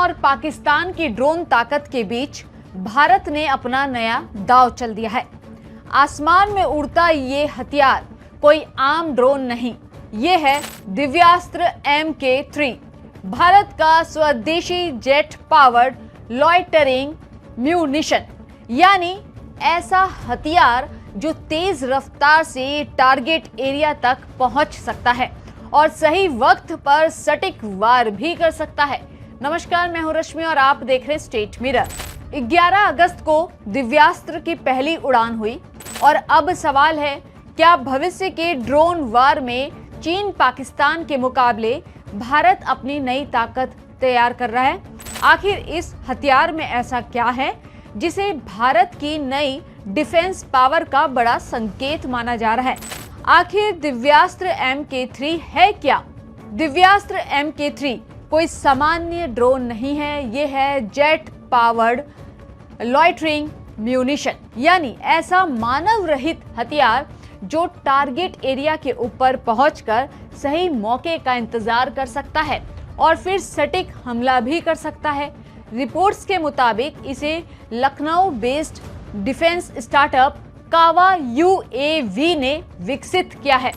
और पाकिस्तान की ड्रोन ताकत के बीच भारत ने अपना नया दांव चल दिया है। आसमान में उड़ता ये हथियार कोई आम ड्रोन नहीं, ये है दिव्यास्त्र MK3, भारत का स्वदेशी जेट पावर्ड लॉयटरिंग म्यूनिशन, यानी ऐसा हथियार जो तेज रफ्तार से टारगेट एरिया तक पहुंच सकता है और सही वक्त पर सटीक वार भी कर सकता है। नमस्कार, मैं हूं रश्मि और आप देख रहे हैं स्टेट मिरर। 11 अगस्त को दिव्यास्त्र की पहली उड़ान हुई और अब सवाल है, क्या भविष्य के ड्रोन वार में चीन पाकिस्तान के मुकाबले भारत अपनी नई ताकत तैयार कर रहा है? आखिर इस हथियार में ऐसा क्या है जिसे भारत की नई डिफेंस पावर का बड़ा संकेत माना जा रहा है? आखिर दिव्यास्त्र MK3 है क्या? दिव्यास्त्र MK3 कोई सामान्य ड्रोन नहीं है, ये है जेट पावर्ड लॉयटरिंग म्यूनिशन, यानी ऐसा मानव रहित हथियार जो टारगेट एरिया के ऊपर पहुंचकर सही मौके का इंतजार कर सकता है और फिर सटीक हमला भी कर सकता है। रिपोर्ट्स के मुताबिक इसे लखनऊ बेस्ड डिफेंस स्टार्टअप कावा UAV ने विकसित किया है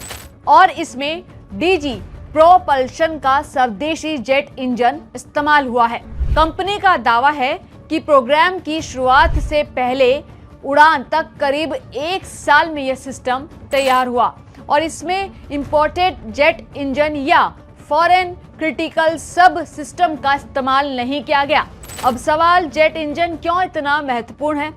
और इसमें DG प्रोपल्शन का स्वदेशी जेट इंजन इस्तेमाल हुआ है। कंपनी का दावा है कि प्रोग्राम की शुरुआत से पहले उड़ान तक करीब 1 साल में यह सिस्टम तैयार हुआ और इसमें इंपोर्टेड जेट इंजन या फॉरेन क्रिटिकल सब सिस्टम का इस्तेमाल नहीं किया गया। अब सवाल, जेट इंजन क्यों इतना महत्वपूर्ण है?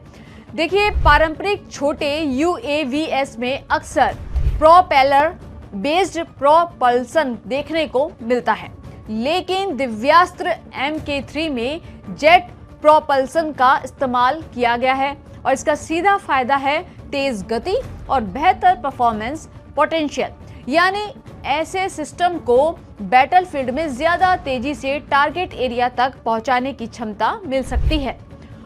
देखिए, पारंपरिक छोटे UAVs में अक्सर प्रोपेलर बेस्ड प्रोपल्सन देखने को मिलता है, लेकिन दिव्यास्त्र MK3 में जेट प्रोपल्सन का इस्तेमाल किया गया है और इसका सीधा फायदा है तेज गति और बेहतर परफॉर्मेंस पोटेंशियल, यानी ऐसे सिस्टम को बैटलफील्ड में ज्यादा तेजी से टारगेट एरिया तक पहुंचाने की क्षमता मिल सकती है।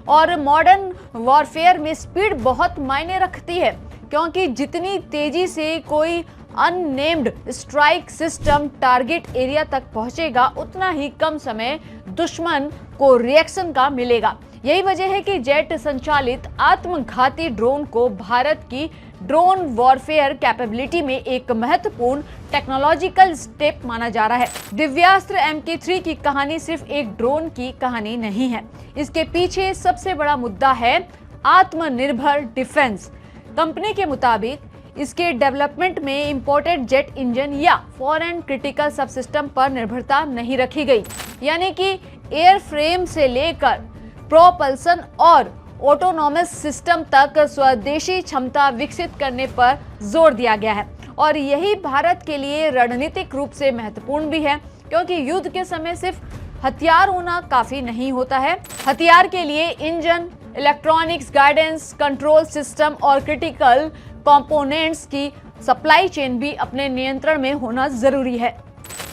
और मॉडर्न वॉरफेयर में स्पीड बहुत मायने रखती है, क्योंकि जितनी तेजी से कोई unnamed strike system target area तक पहुंचेगा, उतना ही कम समय दुश्मन को रिएक्शन का मिलेगा। यही वजह है कि जेट संचालित आत्मघाती ड्रोन को भारत की ड्रोन वॉरफेयर कैपेबिलिटी में एक महत्वपूर्ण टेक्नोलॉजिकल स्टेप माना जा रहा है। दिव्यास्त्र MK3 की कहानी सिर्फ एक ड्रोन की कहानी नहीं है, इसके पीछे सबसे बड़ा मुद्दा है आत्मनिर्भर डिफेंस। कंपनी के मुताबिक इसके डेवलपमेंट में इंपोर्टेड जेट इंजन या फॉरेन क्रिटिकल सबसिस्टम पर निर्भरता नहीं रखी गई, यानी कि एयरफ्रेम से लेकर प्रोपल्सन और ऑटोनॉमस सिस्टम तक स्वदेशी क्षमता विकसित करने पर जोर दिया गया है। और यही भारत के लिए रणनीतिक रूप से महत्वपूर्ण भी है, क्योंकि युद्ध के समय सिर्फ हथियार होना काफी नहीं होता है। हथियार के लिए engine, electronics, guidance, control system और क्रिटिकल कंपोनेंट्स की सप्लाई चेन भी अपने नियंत्रण में होना जरूरी है।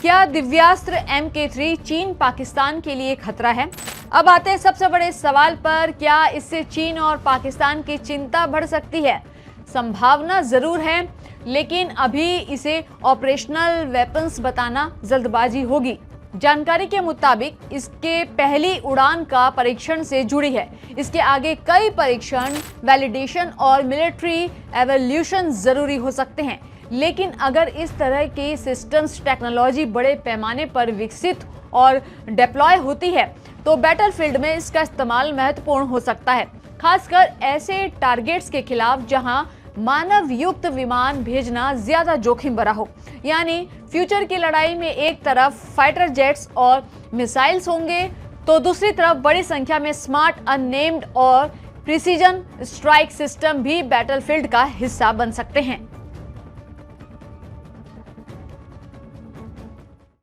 क्या दिव्यास्त्र MK3 चीन पाकिस्तान के लिए खतरा है? अब आते हैं सबसे बड़े सवाल पर, क्या इससे चीन और पाकिस्तान की चिंता बढ़ सकती है? संभावना जरूर है, लेकिन अभी इसे ऑपरेशनल वेपन्स बताना जल्दबाजी होगी। जानकारी के मुताबिक इसके पहली उड़ान का परीक्षण से जुड़ी है। इसके आगे कई परीक्षण, वैलिडेशन और मिलिट्री एवोल्यूशन जरूरी हो सकते हैं, लेकिन अगर इस तरह की सिस्टम्स टेक्नोलॉजी बड़े पैमाने पर विकसित और डिप्लॉय होती है तो बैटलफील्ड में इसका इस्तेमाल महत्वपूर्ण हो सकता है, खासकर ऐसे टारगेट्स के खिलाफ जहां मानव युक्त विमान भेजना ज्यादा जोखिम भरा हो। यानी फ्यूचर की लड़ाई में एक तरफ फाइटर जेट्स और मिसाइल्स होंगे, तो दूसरी तरफ बड़ी संख्या में स्मार्ट अननेम्ड और प्रिसीजन स्ट्राइक सिस्टम भी बैटलफील्ड का हिस्सा बन सकते हैं।